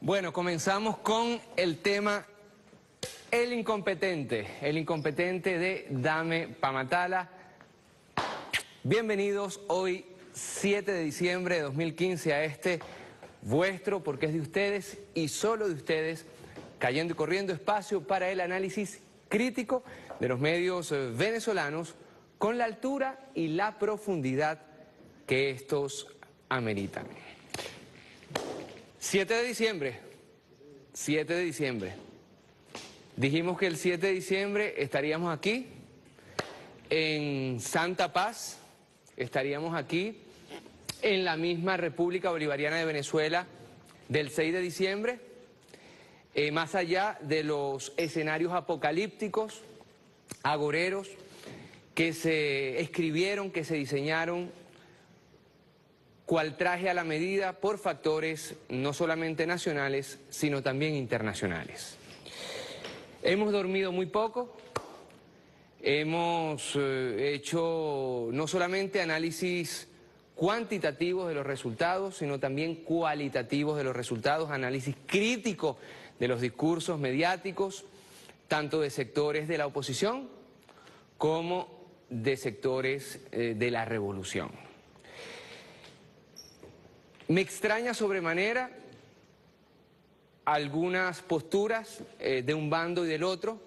Bueno, comenzamos con el tema el incompetente de Dame Pa' Matala. Bienvenidos hoy 7 de diciembre de 2015 a este vuestro, porque es de ustedes y solo de ustedes, Cayendo y Corriendo, espacio para el análisis crítico de los medios venezolanos con la altura y la profundidad que estos ameritan. 7 de diciembre. Dijimos que el 7 de diciembre estaríamos aquí, en Santa Paz, estaríamos aquí, en la misma República Bolivariana de Venezuela del 6 de diciembre, más allá de los escenarios apocalípticos, agoreros, que se escribieron, que se diseñaron, cual traje a la medida por factores no solamente nacionales, sino también internacionales. Hemos dormido muy poco, hemos hecho no solamente análisis cuantitativos de los resultados, sino también cualitativos de los resultados, análisis crítico de los discursos mediáticos, tanto de sectores de la oposición como de sectores de la revolución. Me extraña sobremanera algunas posturas de un bando y del otro.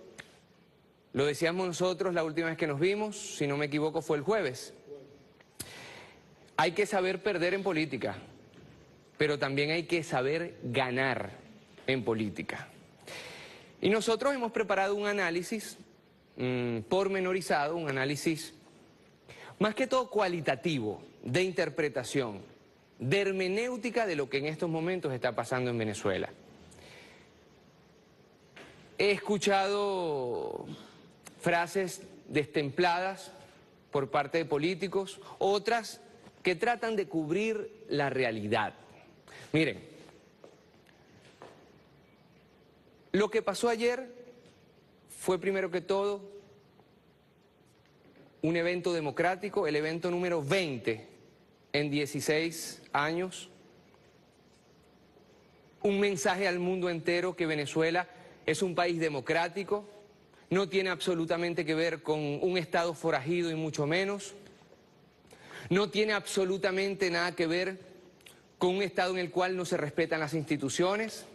Lo decíamos nosotros la última vez que nos vimos, si no me equivoco fue el jueves. Hay que saber perder en política, pero también hay que saber ganar en política. Y nosotros hemos preparado un análisis pormenorizado, un análisis más que todo cualitativo, de interpretación, de hermenéutica de lo que en estos momentos está pasando en Venezuela. He escuchado frases destempladas por parte de políticos, otras que tratan de cubrir la realidad. Miren, lo que pasó ayer fue primero que todo un evento democrático, el evento número 20 en 16 años, un mensaje al mundo entero que Venezuela es un país democrático, no tiene absolutamente que ver con un Estado forajido y mucho menos, no tiene absolutamente nada que ver con un Estado en el cual no se respetan las instituciones,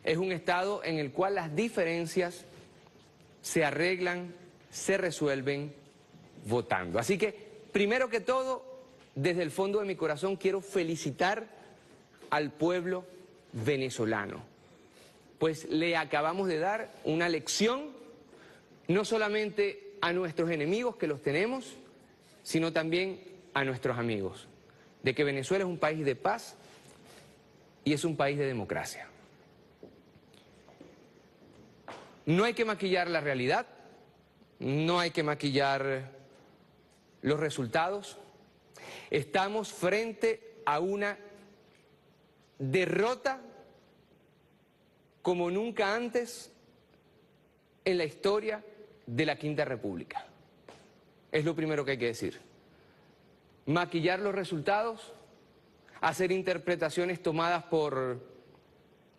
es un Estado en el cual las diferencias se arreglan, se resuelven votando. Así que, primero que todo, desde el fondo de mi corazón quiero felicitar al pueblo venezolano, pues le acabamos de dar una lección no solamente a nuestros enemigos, que los tenemos, sino también a nuestros amigos, de que Venezuela es un país de paz y es un país de democracia. No hay que maquillar la realidad, no hay que maquillar los resultados. Estamos frente a una derrota como nunca antes en la historia de la Quinta República. Es lo primero que hay que decir. Maquillar los resultados, hacer interpretaciones tomadas por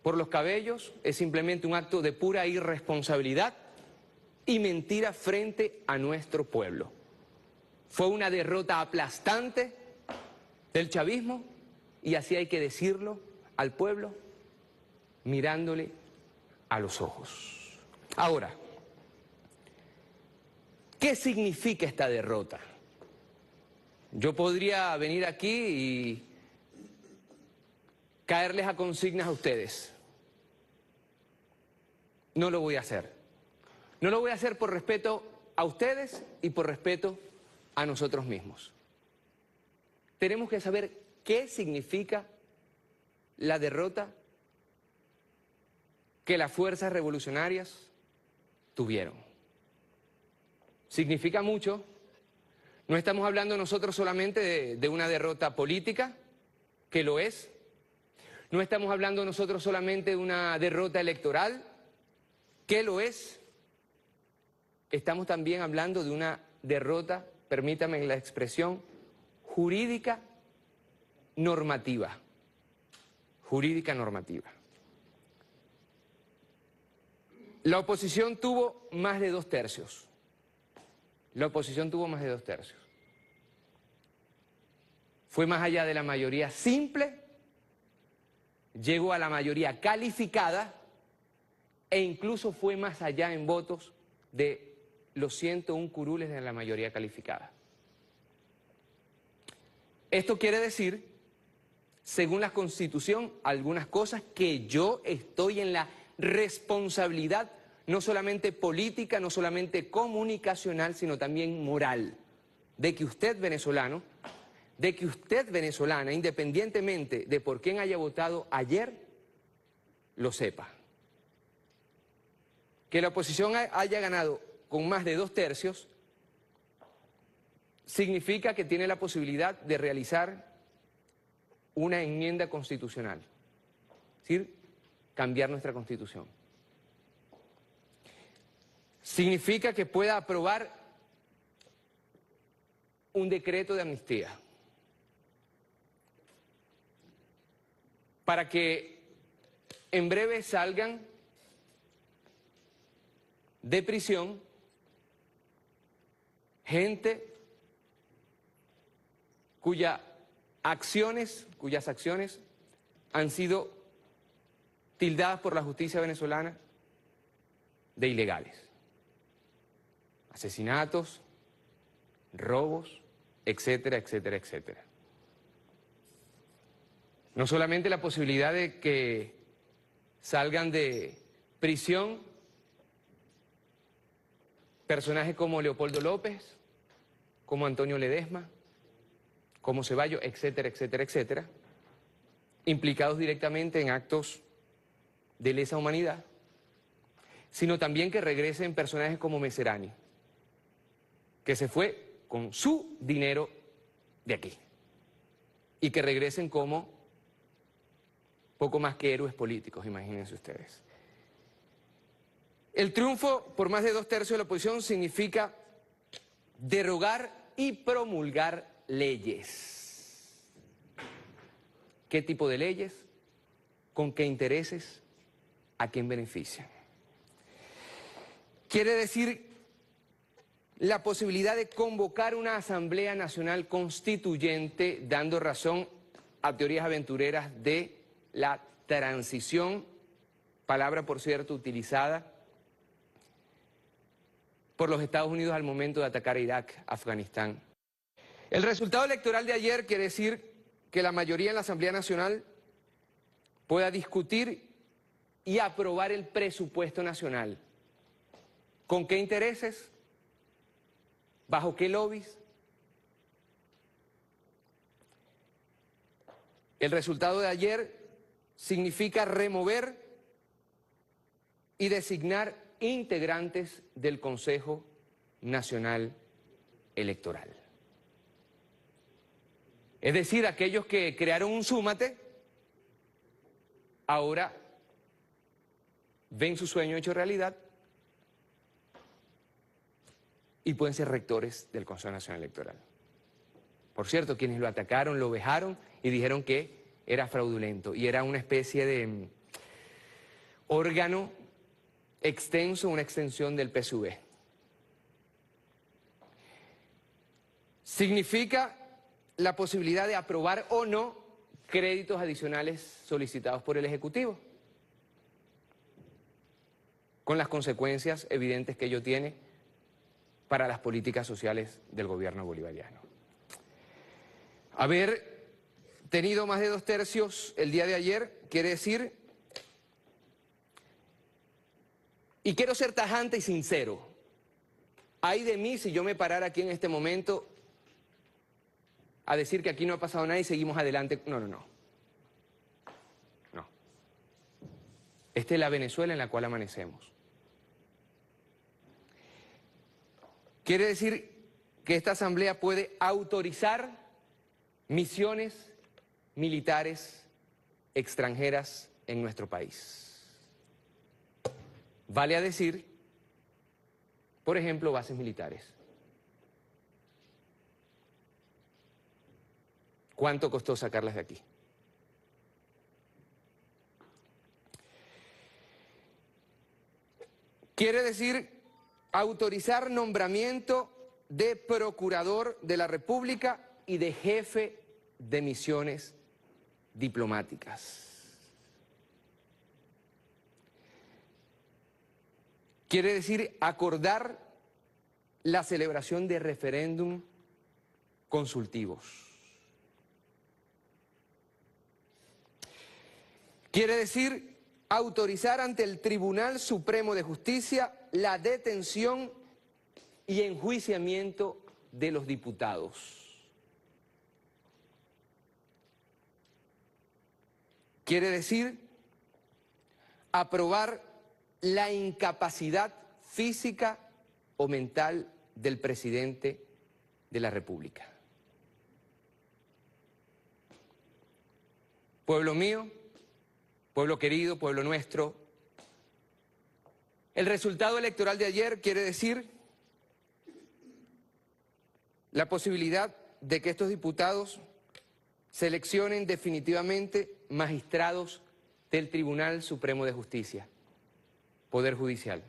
los cabellos, es simplemente un acto de pura irresponsabilidad y mentira frente a nuestro pueblo. Fue una derrota aplastante del chavismo y así hay que decirlo al pueblo, mirándole a los ojos. Ahora, ¿qué significa esta derrota? Yo podría venir aquí y caerles a consignas a ustedes. No lo voy a hacer. No lo voy a hacer por respeto a ustedes y por respeto a nosotros mismos. Tenemos que saber qué significa la derrota que las fuerzas revolucionarias tuvieron. Significa mucho. No estamos hablando nosotros solamente de una derrota política, que lo es. No estamos hablando nosotros solamente de una derrota electoral, que lo es. Estamos también hablando de una derrota, permítame la expresión, jurídica normativa. Jurídica normativa. La oposición tuvo más de 2/3. La oposición tuvo más de 2/3. Fue más allá de la mayoría simple, llegó a la mayoría calificada e incluso fue más allá en votos de los 101 curules de la mayoría calificada. Esto quiere decir, según la Constitución, algunas cosas que yo estoy en la responsabilidad, no solamente política, no solamente comunicacional, sino también moral, de que usted venezolano, de que usted venezolana, independientemente de por quién haya votado ayer, lo sepa. Que la oposición haya ganado con más de 2/3 significa que tiene la posibilidad de realizar una enmienda constitucional, es decir, cambiar nuestra Constitución. Significa que pueda aprobar un decreto de amnistía para que en breve salgan de prisión gente cuyas acciones han sido tildadas por la justicia venezolana de ilegales. Asesinatos, robos, etcétera, etcétera, etcétera. No solamente la posibilidad de que salgan de prisión personajes como Leopoldo López, como Antonio Ledesma, como Ceballos, etcétera, etcétera, etcétera, implicados directamente en actos de lesa humanidad, sino también que regresen personajes como Meserani, que se fue con su dinero de aquí, y que regresen como poco más que héroes políticos, imagínense ustedes. El triunfo por más de 2/3 de la oposición significa derogar y promulgar leyes. ¿Qué tipo de leyes? ¿Con qué intereses? ¿A quién benefician? Quiere decir la posibilidad de convocar una Asamblea Nacional Constituyente, dando razón a teorías aventureras de la transición, palabra por cierto utilizada por los Estados Unidos al momento de atacar a Irak, Afganistán. El resultado electoral de ayer quiere decir que la mayoría en la Asamblea Nacional pueda discutir y aprobar el presupuesto nacional. ¿Con qué intereses? ¿Bajo qué lobbies? El resultado de ayer significa remover y designar integrantes del Consejo Nacional Electoral. Es decir, aquellos que crearon un súmate, ahora ven su sueño hecho realidad y pueden ser rectores del Consejo Nacional Electoral. Por cierto, quienes lo atacaron, lo vejaron y dijeron que era fraudulento y era una especie de órgano extenso, una extensión del PSV. Significa la posibilidad de aprobar o no créditos adicionales solicitados por el Ejecutivo, con las consecuencias evidentes que ello tiene para las políticas sociales del gobierno bolivariano. Haber tenido más de 2/3 el día de ayer quiere decir, y quiero ser tajante y sincero, ay de mí si yo me parara aquí en este momento a decir que aquí no ha pasado nada y seguimos adelante. No. No. Esta es la Venezuela en la cual amanecemos. Quiere decir que esta Asamblea puede autorizar misiones militares extranjeras en nuestro país. Vale a decir, por ejemplo, bases militares. ¿Cuánto costó sacarlas de aquí? Quiere decir autorizar nombramiento de procurador de la República y de jefe de misiones diplomáticas. Quiere decir acordar la celebración de referéndum consultivos. Quiere decir autorizar ante el Tribunal Supremo de Justicia la detención y enjuiciamiento de los diputados. Quiere decir aprobar la incapacidad física o mental del presidente de la República. Pueblo mío, pueblo querido, pueblo nuestro, el resultado electoral de ayer quiere decir la posibilidad de que estos diputados seleccionen definitivamente magistrados del Tribunal Supremo de Justicia, Poder Judicial.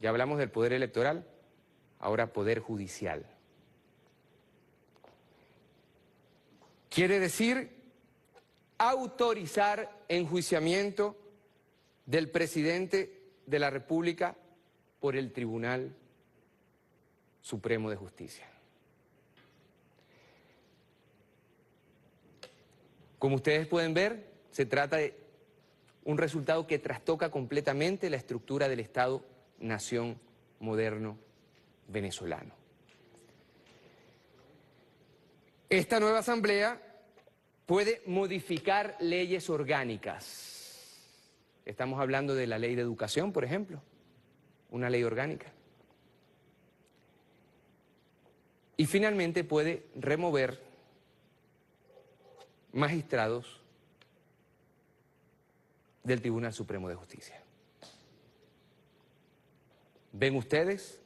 Ya hablamos del poder electoral, ahora poder judicial. Quiere decir autorizar enjuiciamiento del presidente de la República por el Tribunal Supremo de Justicia. Como ustedes pueden ver, se trata de un resultado que trastoca completamente la estructura del Estado-nación moderno venezolano. Esta nueva asamblea puede modificar leyes orgánicas. Estamos hablando de la ley de educación, por ejemplo, una ley orgánica. Y finalmente puede remover magistrados del Tribunal Supremo de Justicia. ¿Ven ustedes,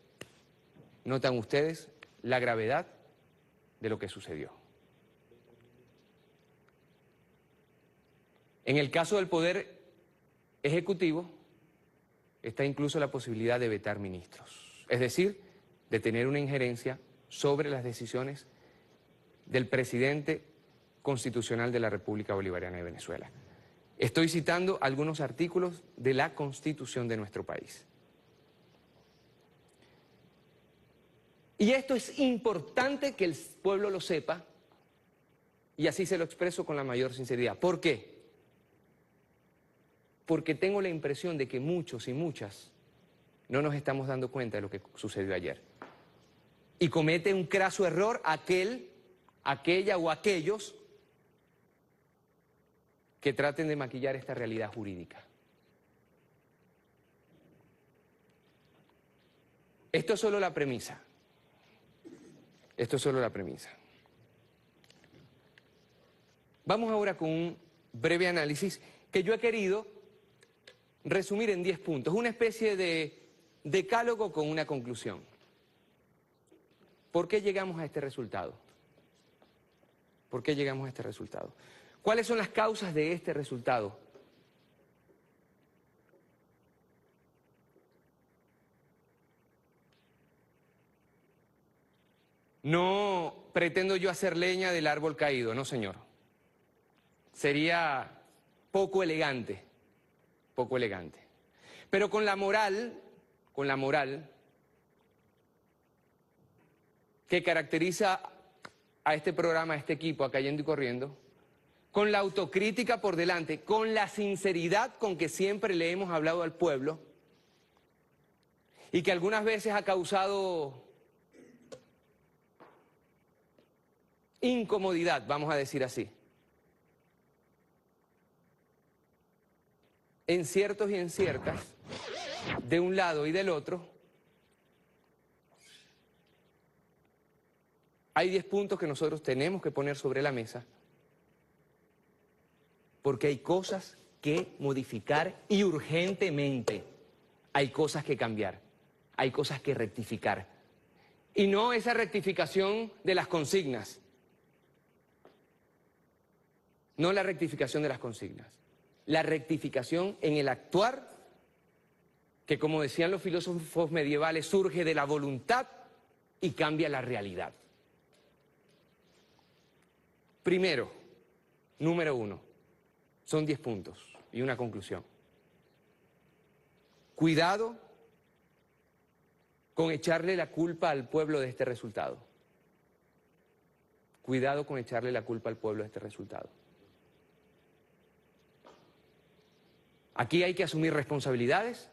notan ustedes la gravedad de lo que sucedió? En el caso del Poder Ejecutivo está incluso la posibilidad de vetar ministros, es decir, de tener una injerencia sobre las decisiones del presidente constitucional de la República Bolivariana de Venezuela. Estoy citando algunos artículos de la Constitución de nuestro país. Y esto es importante que el pueblo lo sepa, y así se lo expreso con la mayor sinceridad. ¿Por qué? Porque tengo la impresión de que muchos y muchas no nos estamos dando cuenta de lo que sucedió ayer. Y comete un craso error aquella o aquellos que traten de maquillar esta realidad jurídica. Esto es solo la premisa. Esto es solo la premisa. Vamos ahora con un breve análisis que yo he querido resumir en 10 puntos, una especie de decálogo con una conclusión. ¿Por qué llegamos a este resultado? ¿Por qué llegamos a este resultado? ¿Cuáles son las causas de este resultado? No pretendo yo hacer leña del árbol caído, no señor. Sería poco elegante, poco elegante. Pero con la moral que caracteriza a este programa, a este equipo, a Cayendo y Corriendo, con la autocrítica por delante, con la sinceridad con que siempre le hemos hablado al pueblo y que algunas veces ha causado incomodidad, vamos a decir así, en ciertos y en ciertas, de un lado y del otro. Hay 10 puntos que nosotros tenemos que poner sobre la mesa porque hay cosas que modificar y urgentemente. Hay cosas que cambiar, hay cosas que rectificar. Y no esa rectificación de las consignas, no la rectificación de las consignas, la rectificación en el actuar que, como decían los filósofos medievales, surge de la voluntad y cambia la realidad. Primero, número 1, son 10 puntos y una conclusión. Cuidado con echarle la culpa al pueblo de este resultado. Cuidado con echarle la culpa al pueblo de este resultado. Aquí hay que asumir responsabilidades,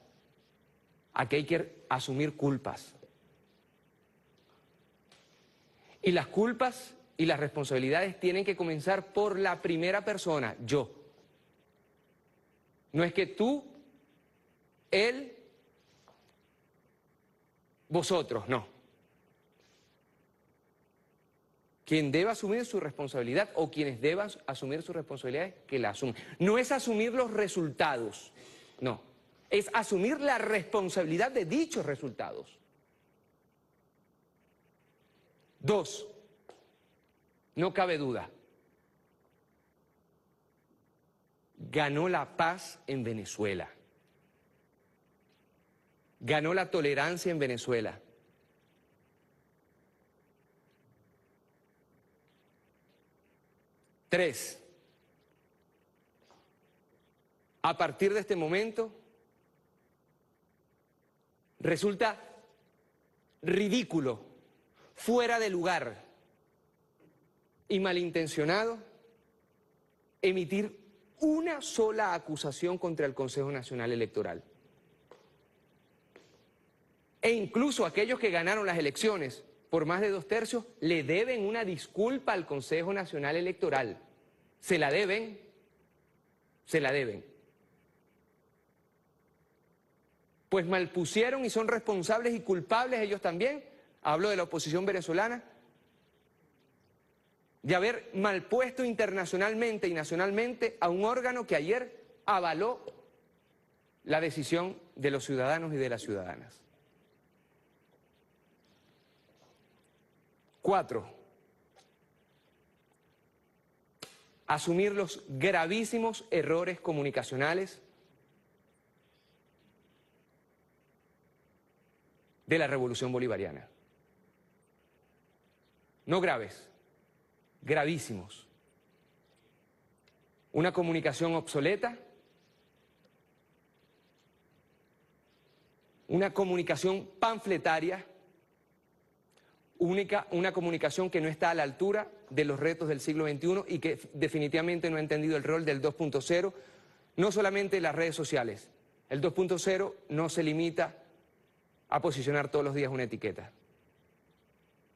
aquí hay que asumir culpas. Y las culpas y las responsabilidades tienen que comenzar por la primera persona, yo. No es que tú, él, vosotros, no. Quien deba asumir su responsabilidad o quienes deban asumir sus responsabilidades, que la asuman. No es asumir los resultados, no. Es asumir la responsabilidad de dichos resultados. 2, no cabe duda, ganó la paz en Venezuela. Ganó la tolerancia en Venezuela. 3, a partir de este momento, resulta ridículo, fuera de lugar y malintencionado emitir una sola acusación contra el Consejo Nacional Electoral. E incluso aquellos que ganaron las elecciones por más de 2/3 le deben una disculpa al Consejo Nacional Electoral. Se la deben, se la deben. Pues malpusieron y son responsables y culpables ellos también, hablo de la oposición venezolana, de haber malpuesto internacionalmente y nacionalmente a un órgano que ayer avaló la decisión de los ciudadanos y de las ciudadanas. 4, asumir los gravísimos errores comunicacionales de la Revolución Bolivariana. No graves, gravísimos. Una comunicación obsoleta, una comunicación panfletaria, una comunicación que no está a la altura de los retos del siglo XXI y que definitivamente no ha entendido el rol del 2.0, no solamente las redes sociales. El 2.0 no se limita a posicionar todos los días una etiqueta,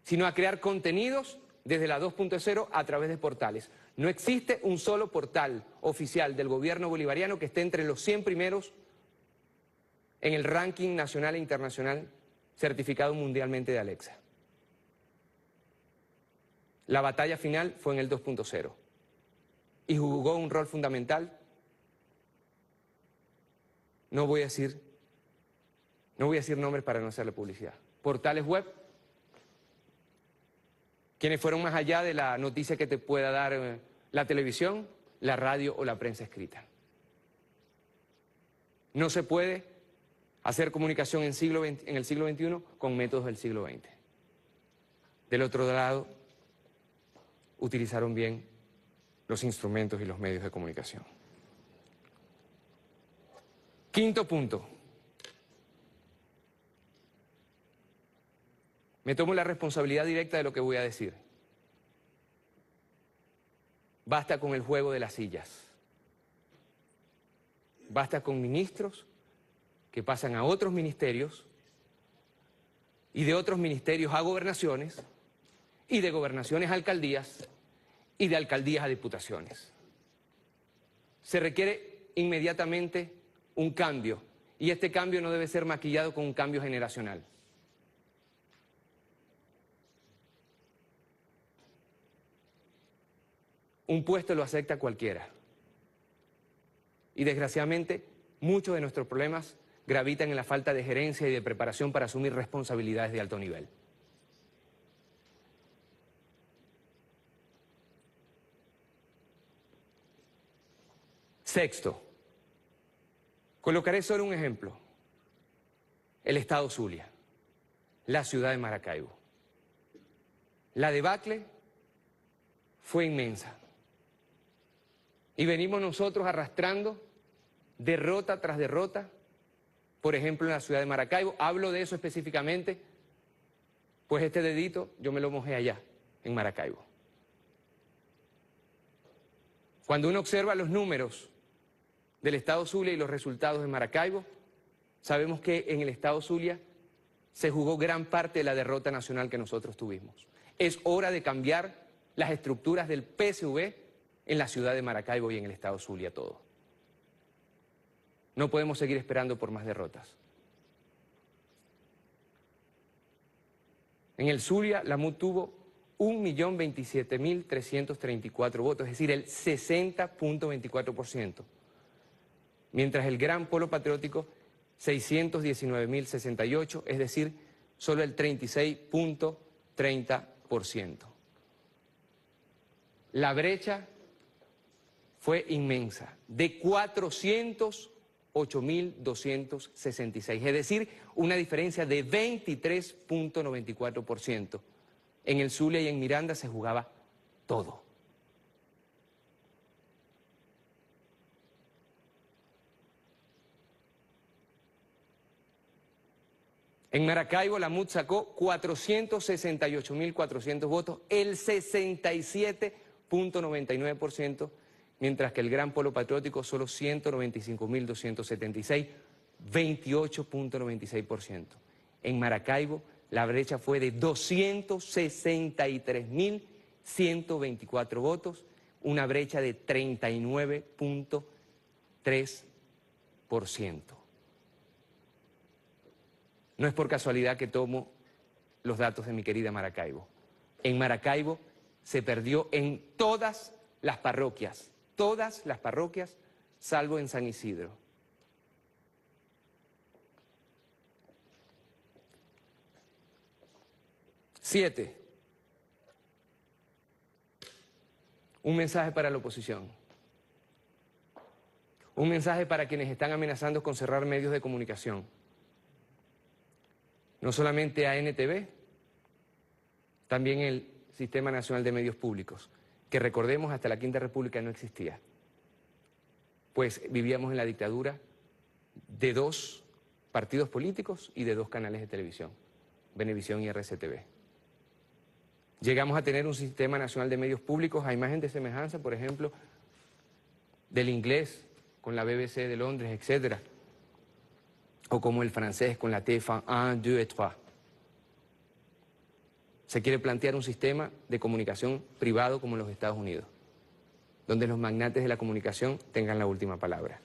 sino a crear contenidos desde la 2.0 a través de portales. No existe un solo portal oficial del gobierno bolivariano que esté entre los 100 primeros en el ranking nacional e internacional certificado mundialmente de Alexa. La batalla final fue en el 2.0 y jugó un rol fundamental. No voy a decir nombres para no hacerle publicidad. Portales web, quienes fueron más allá de la noticia que te pueda dar la televisión, la radio o la prensa escrita. No se puede hacer comunicación en el siglo XXI con métodos del siglo XX. Del otro lado, utilizaron bien los instrumentos y los medios de comunicación. 5.º punto. Me tomo la responsabilidad directa de lo que voy a decir. Basta con el juego de las sillas. Basta con ministros que pasan a otros ministerios y de otros ministerios a gobernaciones y de gobernaciones a alcaldías y de alcaldías a diputaciones. Se requiere inmediatamente un cambio y este cambio no debe ser maquillado con un cambio generacional. Un puesto lo acepta cualquiera. Y desgraciadamente, muchos de nuestros problemas gravitan en la falta de gerencia y de preparación para asumir responsabilidades de alto nivel. Sexto, colocaré solo un ejemplo. el estado Zulia, la ciudad de Maracaibo. La debacle fue inmensa. Y venimos nosotros arrastrando derrota tras derrota, por ejemplo en la ciudad de Maracaibo. Hablo de eso específicamente, pues este dedito yo me lo mojé allá, en Maracaibo. Cuando uno observa los números del estado Zulia y los resultados de Maracaibo, sabemos que en el estado Zulia se jugó gran parte de la derrota nacional que nosotros tuvimos. Es hora de cambiar las estructuras del PSV en la ciudad de Maracaibo y en el estado Zulia todo. No podemos seguir esperando por más derrotas. En el Zulia, la MUD tuvo 1.027.334 votos, es decir, el 60.24%, mientras el Gran Polo Patriótico 619.068, es decir, solo el 36.30%. La brecha fue inmensa, de 408.266, es decir, una diferencia de 23.94%. En el Zulia y en Miranda se jugaba todo. En Maracaibo la MUD sacó 468.400 votos, el 67.99%, mientras que el Gran Polo Patriótico solo 195.276, 28.96%. En Maracaibo la brecha fue de 263.124 votos, una brecha de 39.3%. No es por casualidad que tomo los datos de mi querida Maracaibo. En Maracaibo se perdió en todas las parroquias, salvo en San Isidro. Siete, un mensaje para la oposición. Un mensaje para quienes están amenazando con cerrar medios de comunicación. No solamente a NTV, también el Sistema Nacional de Medios Públicos, que recordemos hasta la Quinta República no existía, pues vivíamos en la dictadura de 2 partidos políticos y de 2 canales de televisión, Venevisión y RCTV. Llegamos a tener un Sistema Nacional de Medios Públicos a imagen de semejanza, por ejemplo, del inglés con la BBC de Londres, etcétera, o como el francés con la TF1, 1, 2 et 3. Se quiere plantear un sistema de comunicación privado como en los Estados Unidos, donde los magnates de la comunicación tengan la última palabra.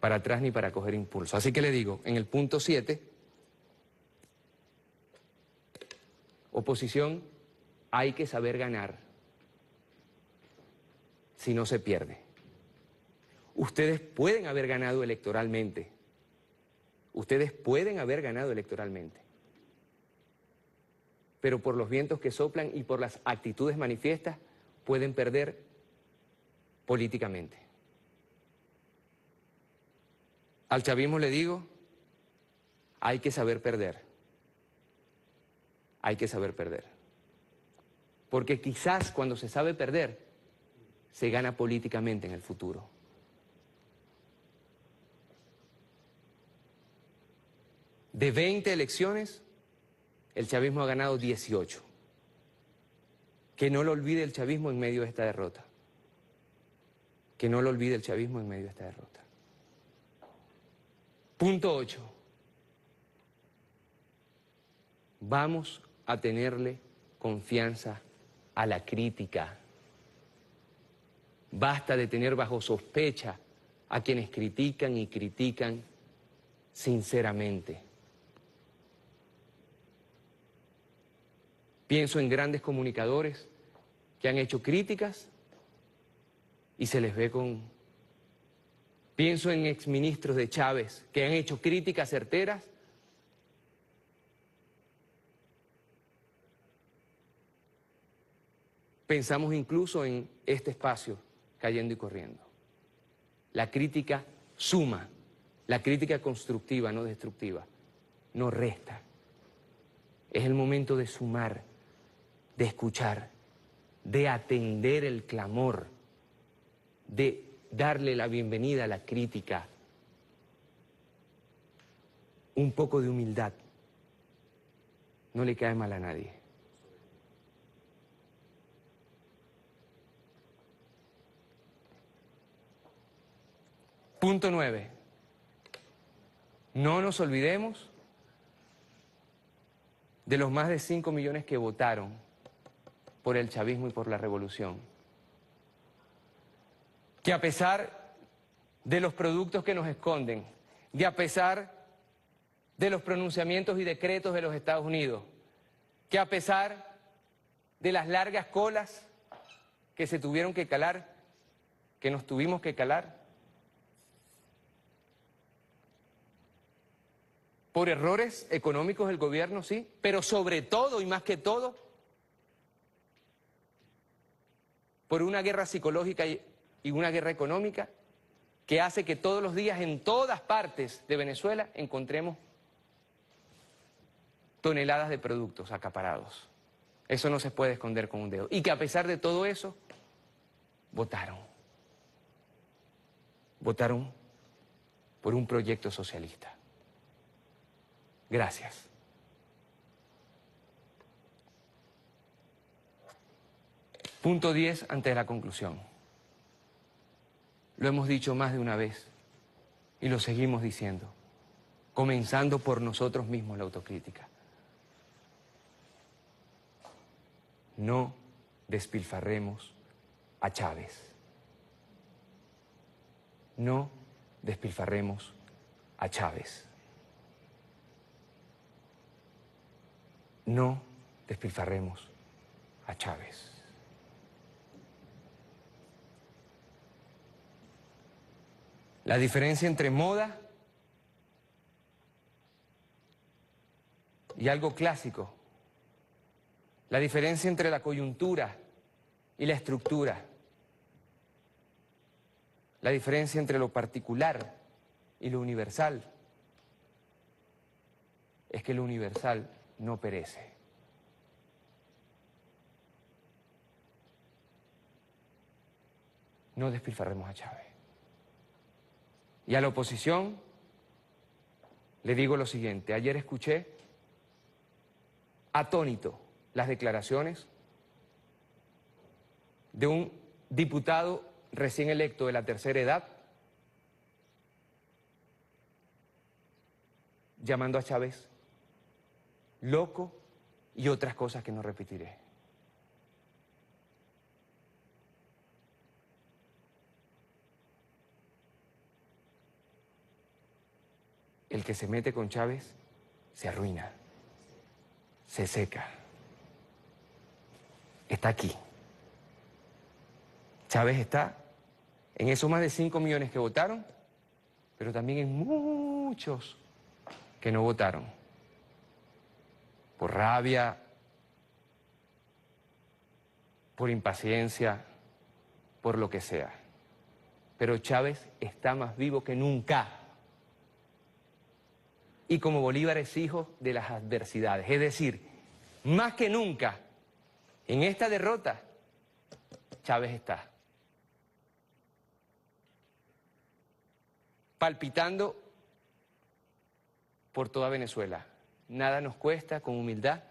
Para atrás ni para coger impulso. Así que le digo, en el punto 7, oposición, hay que saber ganar, si no se pierde. Ustedes pueden haber ganado electoralmente. Pero por los vientos que soplan y por las actitudes manifiestas, pueden perder políticamente. Al chavismo le digo, hay que saber perder. Hay que saber perder. Porque quizás cuando se sabe perder, se gana políticamente en el futuro. De 20 elecciones, el chavismo ha ganado 18. Que no lo olvide el chavismo en medio de esta derrota. Que no lo olvide el chavismo en medio de esta derrota. Punto 8. Vamos a tenerle confianza a la crítica. Basta de tener bajo sospecha a quienes critican y critican sinceramente. Pienso en grandes comunicadores que han hecho críticas y se les ve con... Pienso en exministros de Chávez que han hecho críticas certeras Pensamos incluso en este espacio cayendo y corriendo. La crítica suma, La crítica constructiva, no destructiva, no resta. Es el momento de sumar, de escuchar, de atender el clamor, de darle la bienvenida a la crítica. Un poco de humildad no le cae mal a nadie. Punto 9. No nos olvidemos de los más de 5 millones que votaron por el chavismo y por la revolución. Que a pesar de los productos que nos esconden, de a pesar de los pronunciamientos y decretos de los Estados Unidos, que a pesar de las largas colas que se tuvieron que calar, que nos tuvimos que calar, por errores económicos del gobierno, sí, pero sobre todo y más que todo, por una guerra psicológica y una guerra económica que hace que todos los días en todas partes de Venezuela encontremos toneladas de productos acaparados. Eso no se puede esconder con un dedo. Y que a pesar de todo eso, votaron. Votaron por un proyecto socialista. Gracias. Punto 10 antes de la conclusión. Lo hemos dicho más de una vez y lo seguimos diciendo, comenzando por nosotros mismos la autocrítica. No despilfarremos a Chávez. No despilfarremos a Chávez. No despilfarremos a Chávez. La diferencia entre moda y algo clásico, la diferencia entre la coyuntura y la estructura, la diferencia entre lo particular y lo universal, es que lo universal no perece. No despilfarremos a Chávez. Y a la oposición le digo lo siguiente. Ayer escuché atónito las declaraciones de un diputado recién electo de la tercera edad llamando a Chávez loco y otras cosas que no repetiré. El que se mete con Chávez se arruina, se seca. Está aquí. Chávez está en esos más de 5 millones que votaron, pero también en muchos que no votaron. Por rabia, por impaciencia, por lo que sea. Pero Chávez está más vivo que nunca. Y como Bolívar es hijo de las adversidades. Es decir, más que nunca, en esta derrota, Chávez está palpitando por toda Venezuela. Nada nos cuesta, con humildad,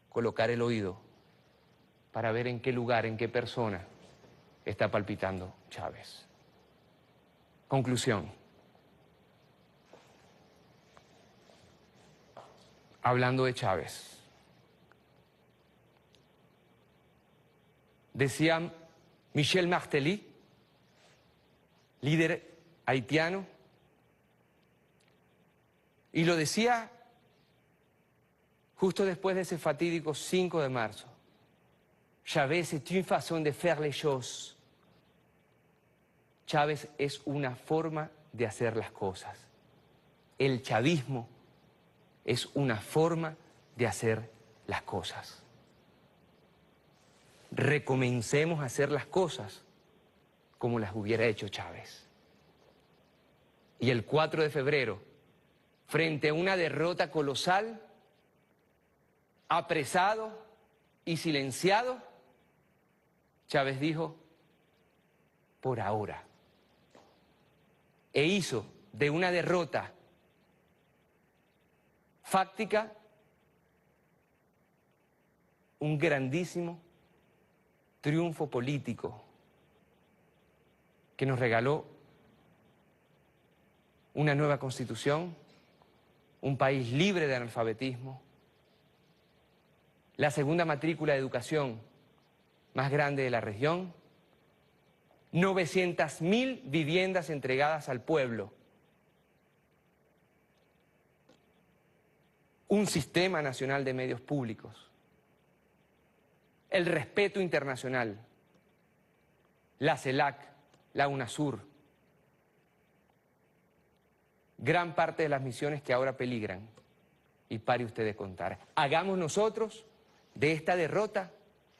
colocar el oído para ver en qué lugar, en qué persona está palpitando Chávez. Conclusión. Hablando de Chávez, decía Michel Martelly, líder haitiano, y lo decía justo después de ese fatídico 5 de marzo. Chávez es une façon de faire les choses. Chávez es una forma de hacer las cosas. El chavismo es una forma de hacer las cosas. Recomencemos a hacer las cosas como las hubiera hecho Chávez. Y el 4 de febrero, frente a una derrota colosal, apresado y silenciado, Chávez dijo, por ahora. E hizo de una derrota fáctica un grandísimo triunfo político que nos regaló una nueva constitución, un país libre de analfabetismo, la segunda matrícula de educación más grande de la región, 900.000 viviendas entregadas al pueblo, un sistema nacional de medios públicos, el respeto internacional, la CELAC, la UNASUR, gran parte de las misiones que ahora peligran, y pare usted de contar. Hagamos nosotros de esta derrota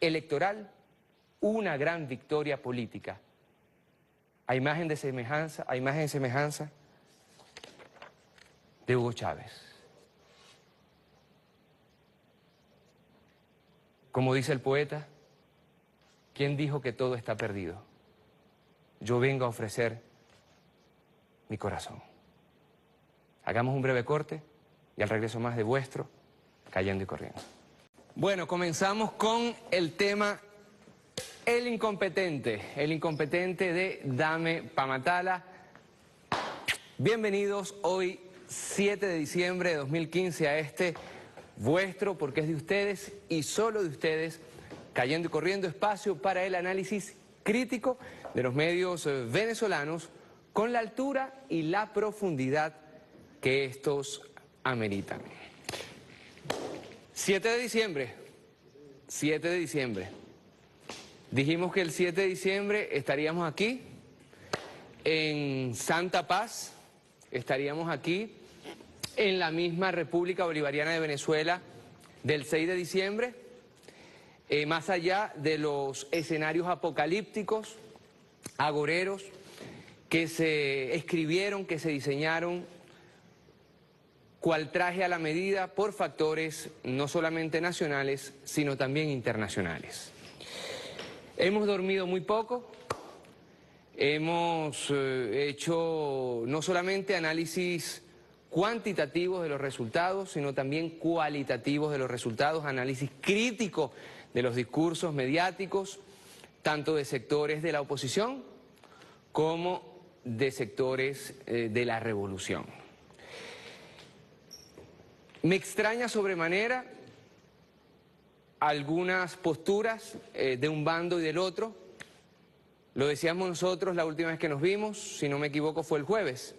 electoral una gran victoria política. A imagen y semejanza de Hugo Chávez. Como dice el poeta, ¿quién dijo que todo está perdido? Yo vengo a ofrecer mi corazón. Hagamos un breve corte y al regreso más de vuestro Cayendo y Corriendo. Bueno, comenzamos con el tema el incompetente de Dame Pa' Matala. Bienvenidos hoy 7 de diciembre de 2015 a este vuestro, porque es de ustedes y solo de ustedes, Cayendo y Corriendo, espacio para el análisis crítico de los medios venezolanos con la altura y la profundidad que estos ameritan. 7 de diciembre. Dijimos que el 7 de diciembre estaríamos aquí, en Santa Paz, estaríamos aquí, en la misma República Bolivariana de Venezuela del 6 de diciembre, más allá de los escenarios apocalípticos, agoreros, que se escribieron, que se diseñaron, cual traje a la medida por factores no solamente nacionales, sino también internacionales. Hemos dormido muy poco, hemos hecho no solamente análisis cuantitativos de los resultados, sino también cualitativos de los resultados, análisis crítico de los discursos mediáticos, tanto de sectores de la oposición como de sectores de la revolución. Me extraña sobremanera algunas posturas de un bando y del otro. Lo decíamos nosotros la última vez que nos vimos, si no me equivoco fue el jueves.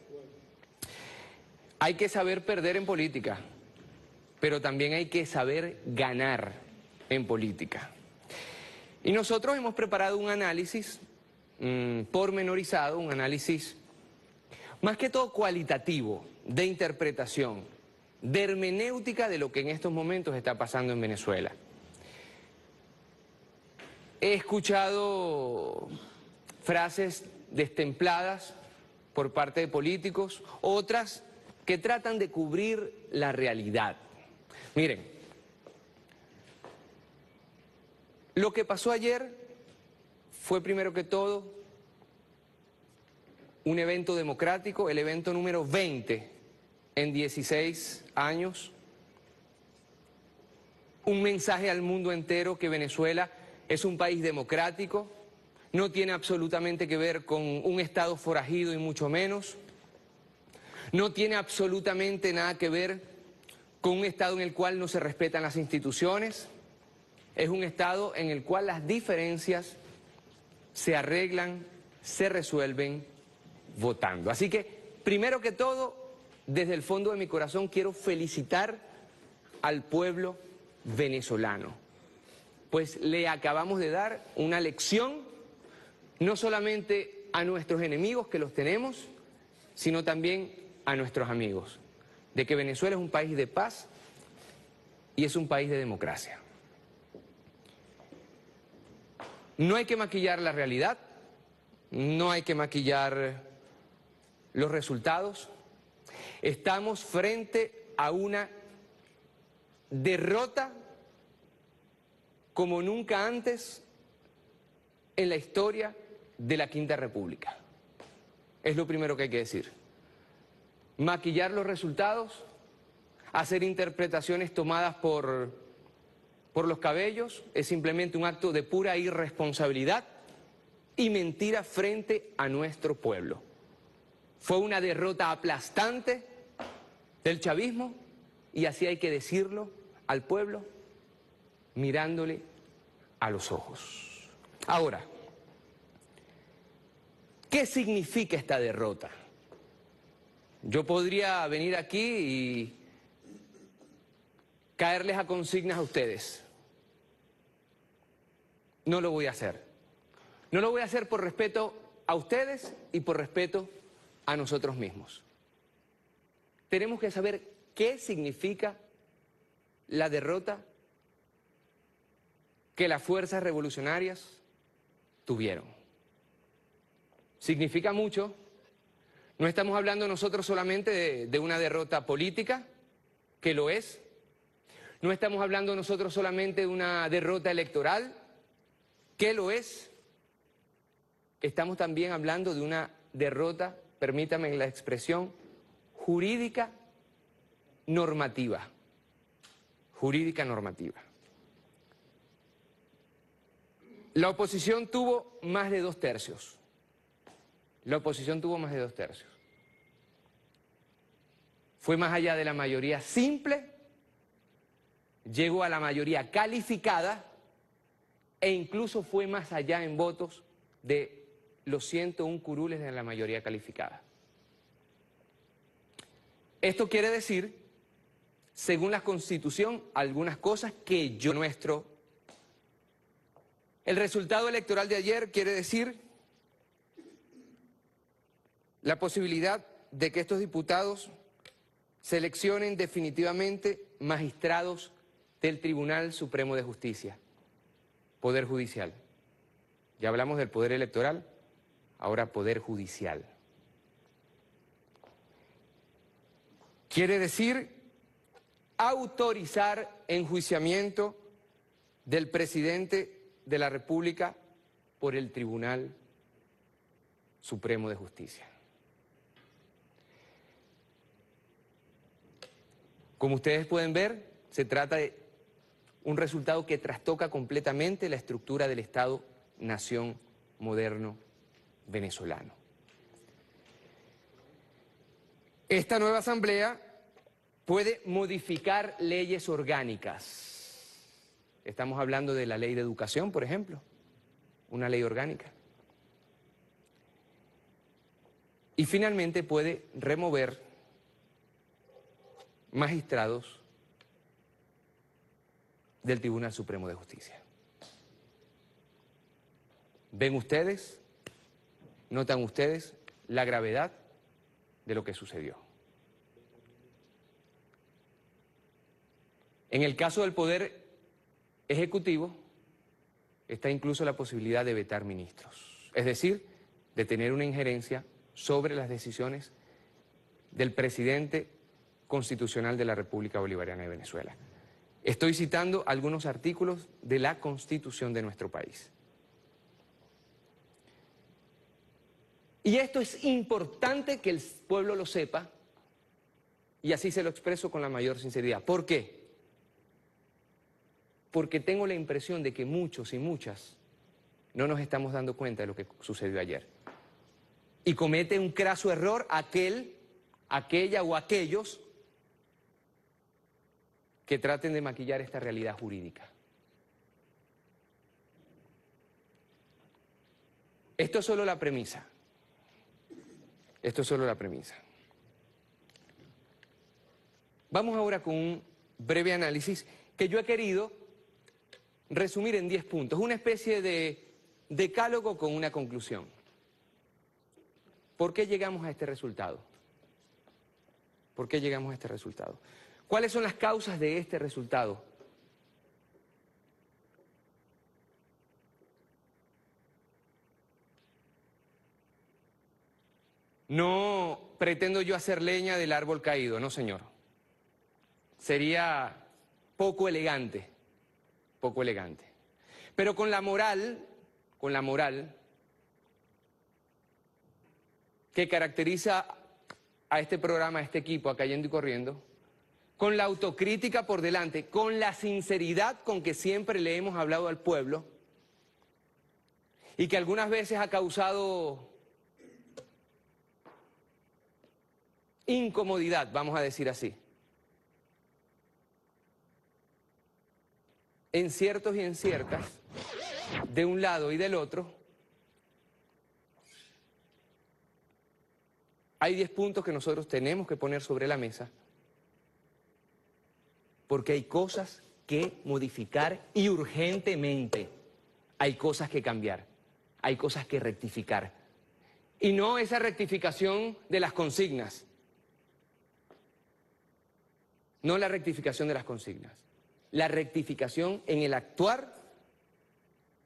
Hay que saber perder en política, pero también hay que saber ganar en política. Y nosotros hemos preparado un análisis pormenorizado, un análisis más que todo cualitativo, de interpretación, de hermenéutica de lo que en estos momentos está pasando en Venezuela. He escuchado frases destempladas por parte de políticos, otras que tratan de cubrir la realidad. Miren, lo que pasó ayer fue primero que todo un evento democrático, el evento número 20 en 16 años, un mensaje al mundo entero que Venezuela es un país democrático, no tiene absolutamente que ver con un Estado forajido y mucho menos, no tiene absolutamente nada que ver con un Estado en el cual no se respetan las instituciones, es un Estado en el cual las diferencias se arreglan, se resuelven votando. Así que, primero que todo, desde el fondo de mi corazón quiero felicitar al pueblo venezolano, pues le acabamos de dar una lección no solamente a nuestros enemigos, que los tenemos, sino también a nuestros amigos, de que Venezuela es un país de paz y es un país de democracia. No hay que maquillar la realidad, no hay que maquillar los resultados, estamos frente a una derrota como nunca antes en la historia de la Quinta República. Es lo primero que hay que decir. Maquillar los resultados, hacer interpretaciones tomadas por los cabellos, es simplemente un acto de pura irresponsabilidad y mentira frente a nuestro pueblo. Fue una derrota aplastante del chavismo y así hay que decirlo al pueblo mirándole a los ojos. Ahora, ¿qué significa esta derrota? Yo podría venir aquí y caerles a consignas a ustedes. No lo voy a hacer. No lo voy a hacer por respeto a ustedes y por respeto a nosotros mismos. Tenemos que saber qué significa la derrota que las fuerzas revolucionarias tuvieron. Significa mucho. No estamos hablando nosotros solamente de una derrota política, que lo es. No estamos hablando nosotros solamente de una derrota electoral, que lo es. Estamos también hablando de una derrota, permítame la expresión, jurídica normativa. Jurídica normativa. La oposición tuvo más de 2/3. La oposición tuvo más de 2/3. Fue más allá de la mayoría simple, llegó a la mayoría calificada e incluso fue más allá en votos de los 101 curules de la mayoría calificada. Esto quiere decir, según la Constitución, algunas cosas que yo nuestro. El resultado electoral de ayer quiere decir la posibilidad de que estos diputados seleccionen definitivamente magistrados del Tribunal Supremo de Justicia, Poder Judicial. Ya hablamos del Poder Electoral, ahora Poder Judicial. Quiere decir autorizar enjuiciamiento del presidente de la República por el Tribunal Supremo de Justicia. Como ustedes pueden ver, se trata de un resultado que trastoca completamente la estructura del Estado-nación moderno venezolano. Esta nueva asamblea puede modificar leyes orgánicas. Estamos hablando de la ley de educación, por ejemplo, una ley orgánica. Y finalmente puede remover magistrados del Tribunal Supremo de Justicia. ¿Ven ustedes, notan ustedes la gravedad de lo que sucedió? En el caso del Poder Ejecutivo está incluso la posibilidad de vetar ministros, es decir, de tener una injerencia sobre las decisiones del presidente constitucional de la República Bolivariana de Venezuela. Estoy citando algunos artículos de la Constitución de nuestro país. Y esto es importante que el pueblo lo sepa, y así se lo expreso con la mayor sinceridad. ¿Por qué? Porque tengo la impresión de que muchos y muchas no nos estamos dando cuenta de lo que sucedió ayer. Y comete un craso error aquella o aquellos que traten de maquillar esta realidad jurídica. Esto es solo la premisa. Esto es solo la premisa. Vamos ahora con un breve análisis que yo he querido resumir en 10 puntos, una especie de decálogo con una conclusión. ¿Por qué llegamos a este resultado? ¿Por qué llegamos a este resultado? ¿Cuáles son las causas de este resultado? No pretendo yo hacer leña del árbol caído, no señor. Sería poco elegante, poco elegante. Pero con la moral que caracteriza a este programa, a este equipo, a Cayendo y Corriendo, con la autocrítica por delante, con la sinceridad con que siempre le hemos hablado al pueblo y que algunas veces ha causado incomodidad, vamos a decir así, en ciertos y en ciertas, de un lado y del otro. Hay 10 puntos que nosotros tenemos que poner sobre la mesa porque hay cosas que modificar y urgentemente. Hay cosas que cambiar, hay cosas que rectificar. Y no esa rectificación de las consignas, no la rectificación de las consignas, la rectificación en el actuar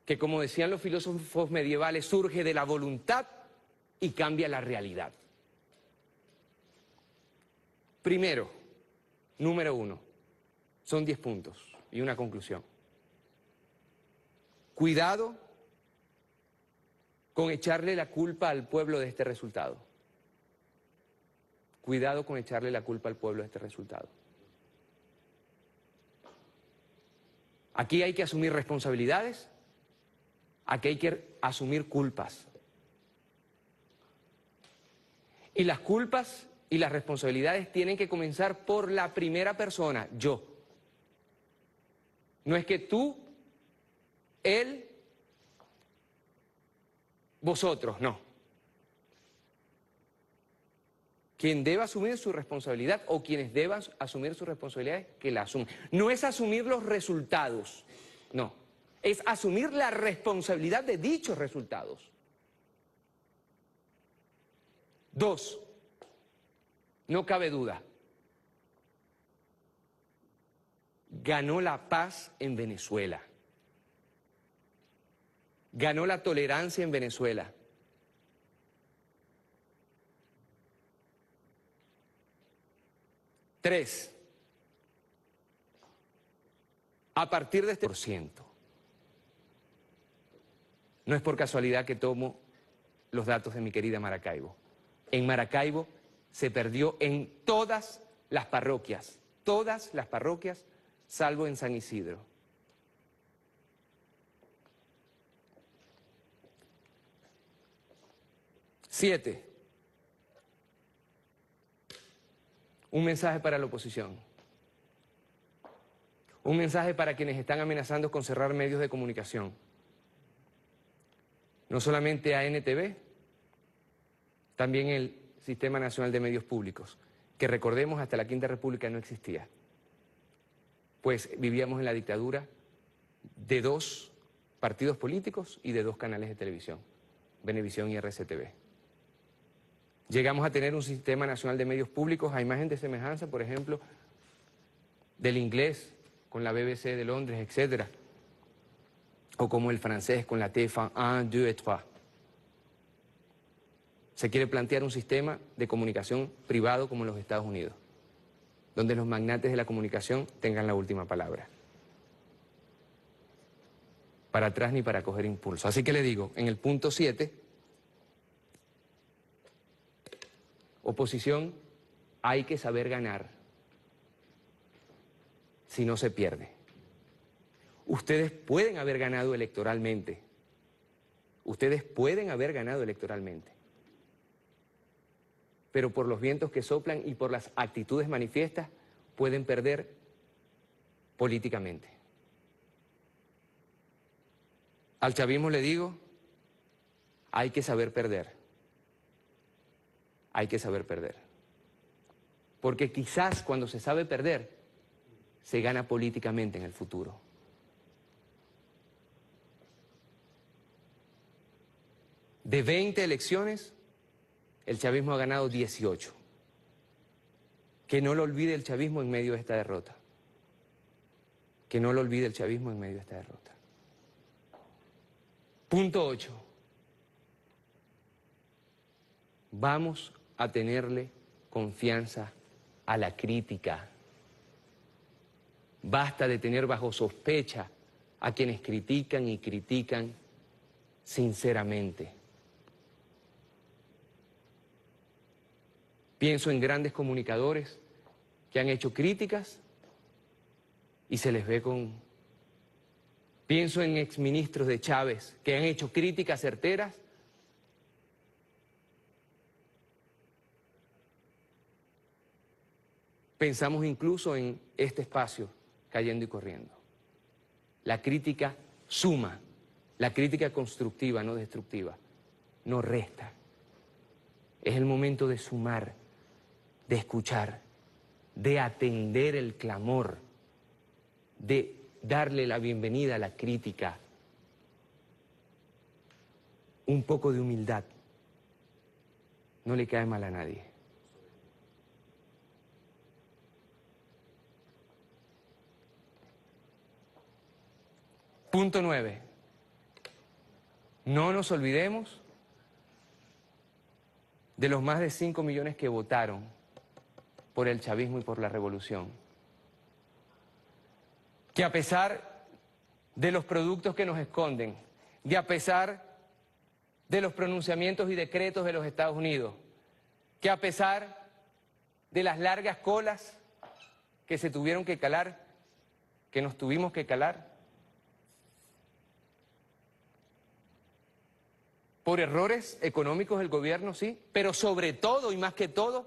que, como decían los filósofos medievales, surge de la voluntad y cambia la realidad. Primero, número 1, son 10 puntos y una conclusión. Cuidado con echarle la culpa al pueblo de este resultado. Cuidado con echarle la culpa al pueblo de este resultado. Aquí hay que asumir responsabilidades, aquí hay que asumir culpas. Y las culpas y las responsabilidades tienen que comenzar por la primera persona, yo. No es que tú, él, vosotros, no. Quien deba asumir su responsabilidad o quienes deban asumir sus responsabilidades, que la asuman. No es asumir los resultados, no. Es asumir la responsabilidad de dichos resultados. 2, no cabe duda, ganó la paz en Venezuela. Ganó la tolerancia en Venezuela. Tres, a partir de este %, no es por casualidad que tomo los datos de mi querida Maracaibo. En Maracaibo se perdió en todas las parroquias, salvo en San Isidro. Siete, un mensaje para la oposición. Un mensaje para quienes están amenazando con cerrar medios de comunicación. No solamente a NTV, también el Sistema Nacional de Medios Públicos, que recordemos hasta la Quinta República no existía, pues vivíamos en la dictadura de 2 partidos políticos y de 2 canales de televisión, Venevisión y RCTV. Llegamos a tener un Sistema Nacional de Medios Públicos a imagen de semejanza, por ejemplo, del inglés con la BBC de Londres, etcétera, o como el francés con la TF1, 1, 2 et 3. Se quiere plantear un sistema de comunicación privado como en los Estados Unidos, donde los magnates de la comunicación tengan la última palabra. Para atrás ni para coger impulso. Así que le digo, en el punto 7, oposición, hay que saber ganar, si no se pierde. Ustedes pueden haber ganado electoralmente. Ustedes pueden haber ganado electoralmente. Pero por los vientos que soplan y por las actitudes manifiestas, pueden perder políticamente. Al chavismo le digo, hay que saber perder. Hay que saber perder. Porque quizás cuando se sabe perder, se gana políticamente en el futuro. De 20 elecciones, el chavismo ha ganado 18. Que no lo olvide el chavismo en medio de esta derrota. Que no lo olvide el chavismo en medio de esta derrota. Punto 8. Vamos a tenerle confianza a la crítica. Basta de tener bajo sospecha a quienes critican y critican sinceramente. Pienso en grandes comunicadores que han hecho críticas y se les ve con... Pienso en exministros de Chávez que han hecho críticas certeras Pensamos incluso en este espacio, Cayendo y Corriendo. La crítica suma, la crítica constructiva, no destructiva, no resta. Es el momento de sumar, de escuchar, de atender el clamor, de darle la bienvenida a la crítica. Un poco de humildad no le cae mal a nadie. Punto 9. No nos olvidemos de los más de 5 millones que votaron por el chavismo y por la revolución. Que a pesar de los productos que nos esconden, de a pesar de los pronunciamientos y decretos de los Estados Unidos, que a pesar de las largas colas que se tuvieron que calar, que nos tuvimos que calar, por errores económicos del gobierno, sí, pero sobre todo y más que todo,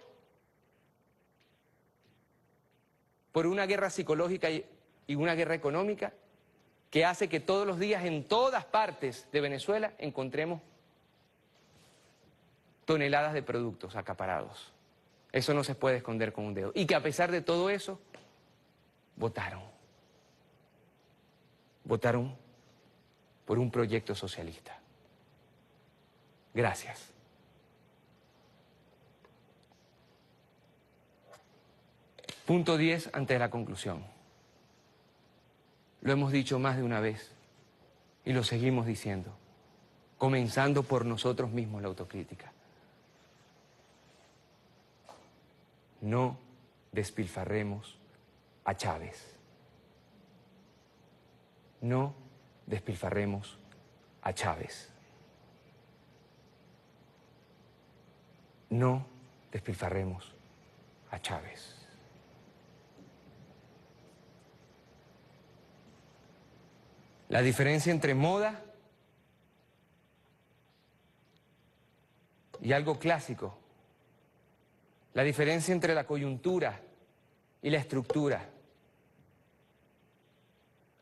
por una guerra psicológica y una guerra económica que hace que todos los días en todas partes de Venezuela encontremos toneladas de productos acaparados. Eso no se puede esconder con un dedo. Y que a pesar de todo eso, votaron. Votaron por un proyecto socialista. Gracias. Punto 10, antes de la conclusión. Lo hemos dicho más de una vez y lo seguimos diciendo, comenzando por nosotros mismos la autocrítica. No despilfarremos a Chávez. No despilfarremos a Chávez. No despilfarremos a Chávez. La diferencia entre moda y algo clásico, la diferencia entre la coyuntura y la estructura,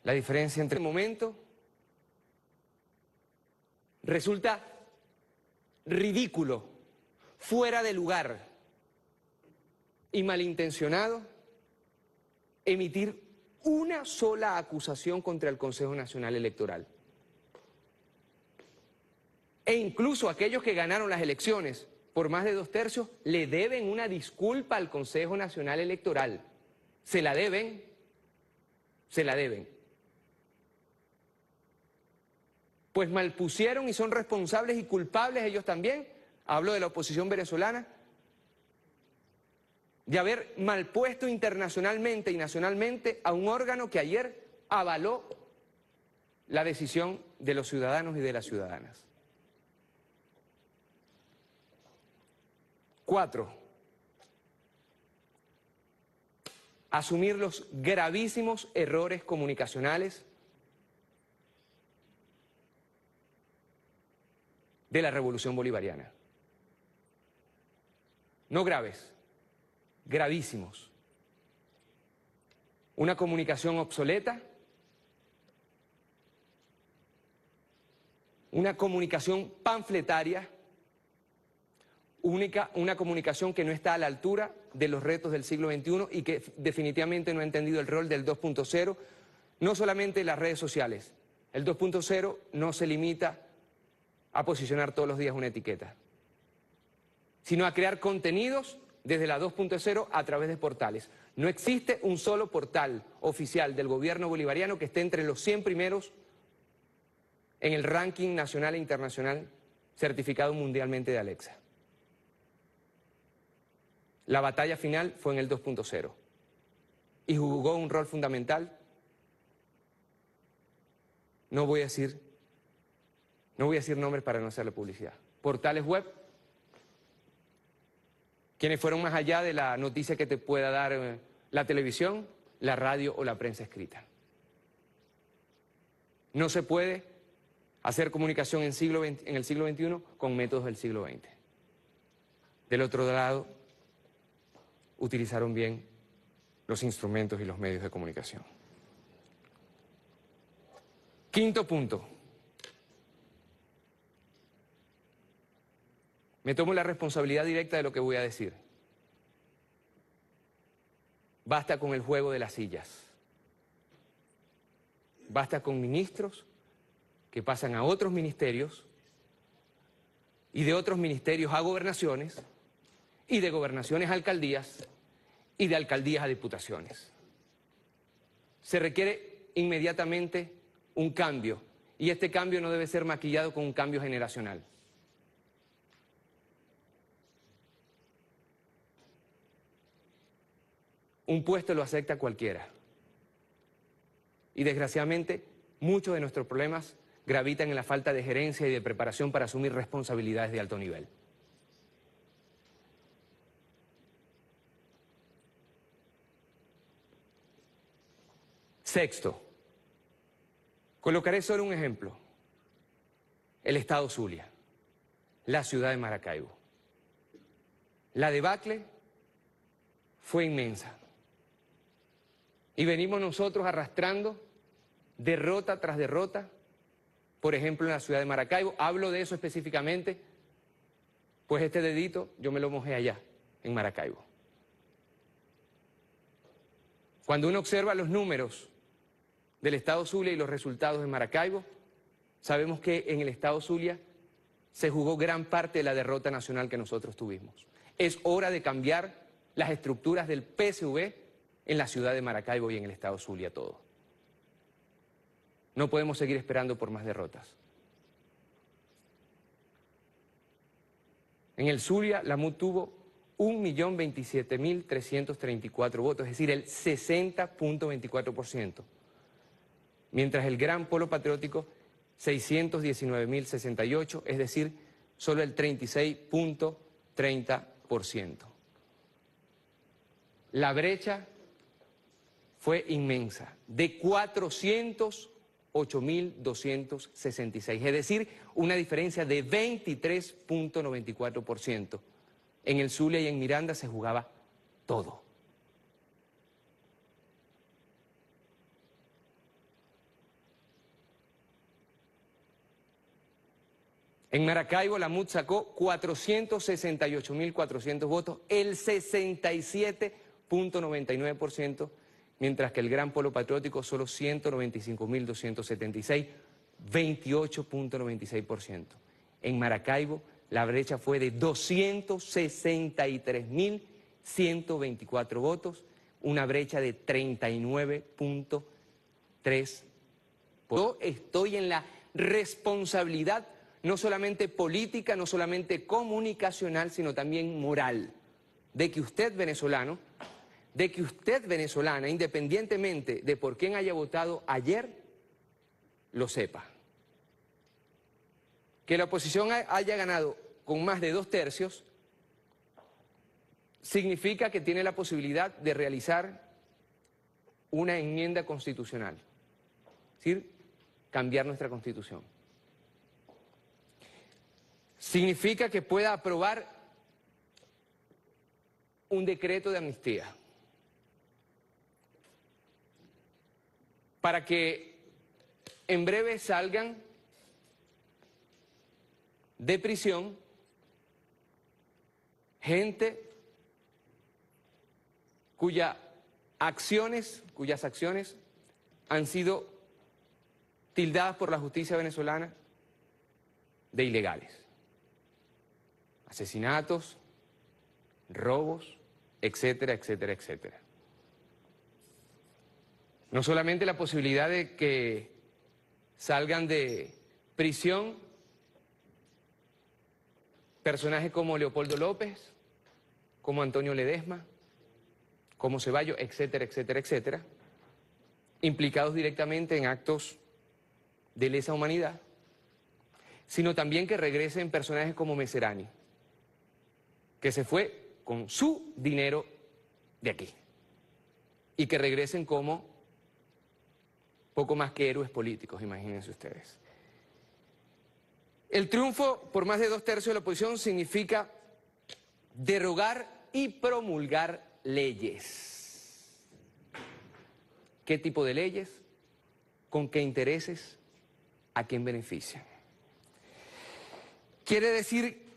la diferencia entre el momento resulta ridículo, fuera de lugar y malintencionado emitir una sola acusación contra el Consejo Nacional Electoral. E incluso aquellos que ganaron las elecciones por más de 2/3 le deben una disculpa al Consejo Nacional Electoral. Se la deben, se la deben. Pues malpusieron y son responsables y culpables ellos también, hablo de la oposición venezolana, de haber malpuesto internacionalmente y nacionalmente a un órgano que ayer avaló la decisión de los ciudadanos y de las ciudadanas. 4. Asumir los gravísimos errores comunicacionales de la Revolución Bolivariana. No graves, gravísimos. Una comunicación obsoleta, una comunicación panfletaria, una comunicación que no está a la altura de los retos del siglo XXI y que definitivamente no ha entendido el rol del 2.0, no solamente en las redes sociales. El 2.0 no se limita a posicionar todos los días una etiqueta, sino a crear contenidos desde la 2.0 a través de portales. No existe un solo portal oficial del gobierno bolivariano que esté entre los 100 primeros en el ranking nacional e internacional certificado mundialmente de Alexa. La batalla final fue en el 2.0 y jugó un rol fundamental. No voy a decir nombres para no hacerle publicidad. Portales web, quienes fueron más allá de la noticia que te pueda dar la televisión, la radio o la prensa escrita. No se puede hacer comunicación en el siglo XXI con métodos del siglo XX. Del otro lado, utilizaron bien los instrumentos y los medios de comunicación. Quinto punto. Me tomo la responsabilidad directa de lo que voy a decir. Basta con el juego de las sillas. Basta con ministros que pasan a otros ministerios y de otros ministerios a gobernaciones y de gobernaciones a alcaldías y de alcaldías a diputaciones. Se requiere inmediatamente un cambio y este cambio no debe ser maquillado con un cambio generacional. Un puesto lo acepta cualquiera. Y desgraciadamente, muchos de nuestros problemas gravitan en la falta de gerencia y de preparación para asumir responsabilidades de alto nivel. Sexto, colocaré solo un ejemplo. El estado Zulia, la ciudad de Maracaibo. La debacle fue inmensa. Y venimos nosotros arrastrando derrota tras derrota, por ejemplo en la ciudad de Maracaibo. Hablo de eso específicamente, pues este dedito yo me lo mojé allá, en Maracaibo. Cuando uno observa los números del estado Zulia y los resultados de Maracaibo, sabemos que en el estado Zulia se jugó gran parte de la derrota nacional que nosotros tuvimos. Es hora de cambiar las estructuras del PSV en la ciudad de Maracaibo y en el estado Zulia todo. No podemos seguir esperando por más derrotas. En el Zulia, la MUD tuvo 1.027.334 votos, es decir, el 60.24%. Mientras el Gran Polo Patriótico, 619.068, es decir, solo el 36.30%. La brecha fue inmensa, de 408.266, es decir, una diferencia de 23.94%. En el Zulia y en Miranda se jugaba todo. En Maracaibo la MUD sacó 468.400 votos, el 67.99%, mientras que el Gran Polo Patriótico solo 195.276, 28.96%. En Maracaibo la brecha fue de 263.124 votos, una brecha de 39.3%. Yo estoy en la responsabilidad no solamente política, no solamente comunicacional, sino también moral, de que usted venezolano, de que usted venezolana, independientemente de por quién haya votado ayer, lo sepa. Que la oposición haya ganado con más de 2/3 significa que tiene la posibilidad de realizar una enmienda constitucional, es decir, cambiar nuestra Constitución. Significa que pueda aprobar un decreto de amnistía para que en breve salgan de prisión gente cuyas acciones han sido tildadas por la justicia venezolana de ilegales. Asesinatos, robos, etcétera, etcétera, etcétera. No solamente la posibilidad de que salgan de prisión personajes como Leopoldo López, como Antonio Ledesma, como Ceballos, etcétera, etcétera, etcétera, implicados directamente en actos de lesa humanidad, sino también que regresen personajes como Meserani, que se fue con su dinero de aquí, y que regresen como poco más que héroes políticos, imagínense ustedes. El triunfo por más de 2/3 de la oposición significa derogar y promulgar leyes. ¿Qué tipo de leyes? ¿Con qué intereses? ¿A quién benefician? Quiere decir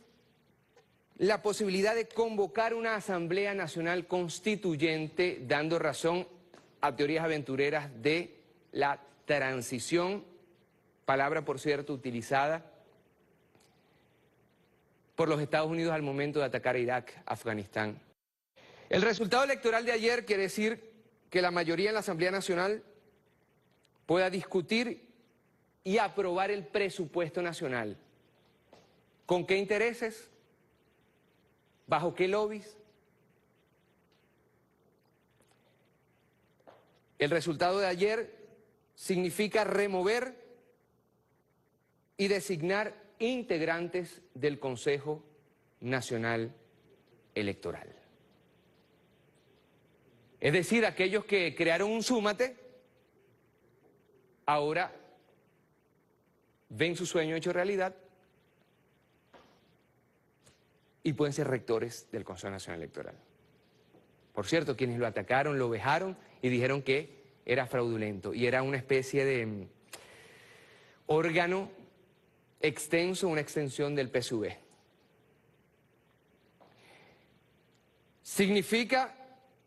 la posibilidad de convocar una Asamblea Nacional Constituyente, dando razón a teorías aventureras de la transición, palabra por cierto utilizada por los Estados Unidos al momento de atacar a Irak, Afganistán. El resultado electoral de ayer quiere decir que la mayoría en la Asamblea Nacional pueda discutir y aprobar el presupuesto nacional. ¿Con qué intereses? ¿Bajo qué lobbies? El resultado de ayer significa remover y designar integrantes del Consejo Nacional Electoral. Es decir, aquellos que crearon un súmate, ahora ven su sueño hecho realidad y pueden ser rectores del Consejo Nacional Electoral. Por cierto, quienes lo atacaron, lo vejaron y dijeron que era fraudulento y era una especie de órgano extenso, una extensión del PSV. Significa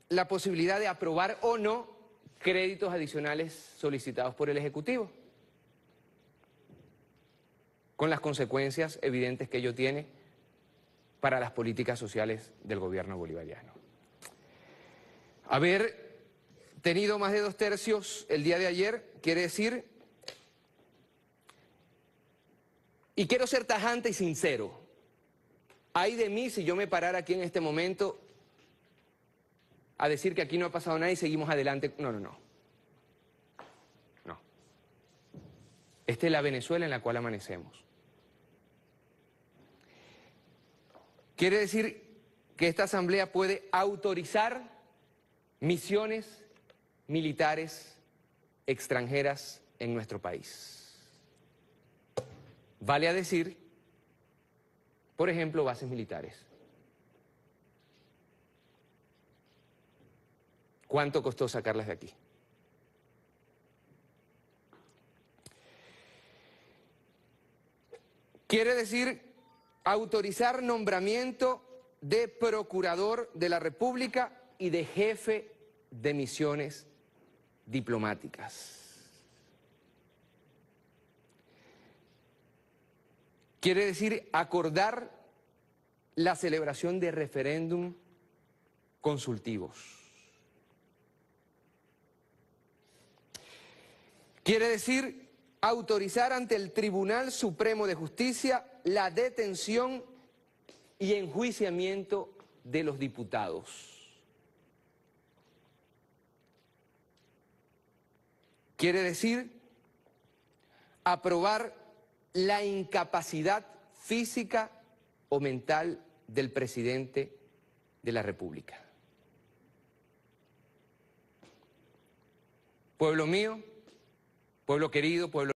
la posibilidad de aprobar o no créditos adicionales solicitados por el Ejecutivo, con las consecuencias evidentes que ello tiene para las políticas sociales del gobierno bolivariano. Haber tenido más de 2/3 el día de ayer quiere decir, y quiero ser tajante y sincero, ay de mí si yo me parara aquí en este momento a decir que aquí no ha pasado nada y seguimos adelante. No. No. Esta es la Venezuela en la cual amanecemos. Quiere decir que esta Asamblea puede autorizar misiones militares extranjeras en nuestro país. Vale a decir, por ejemplo, bases militares. ¿Cuánto costó sacarlas de aquí? Quiere decir autorizar nombramiento de procurador de la República y de jefe de misiones diplomáticas. Quiere decir acordar la celebración de referéndum consultivos. Quiere decir autorizar ante el Tribunal Supremo de Justicia la detención y enjuiciamiento de los diputados. Quiere decir aprobar la incapacidad física o mental del presidente de la República. Pueblo mío, pueblo querido, pueblo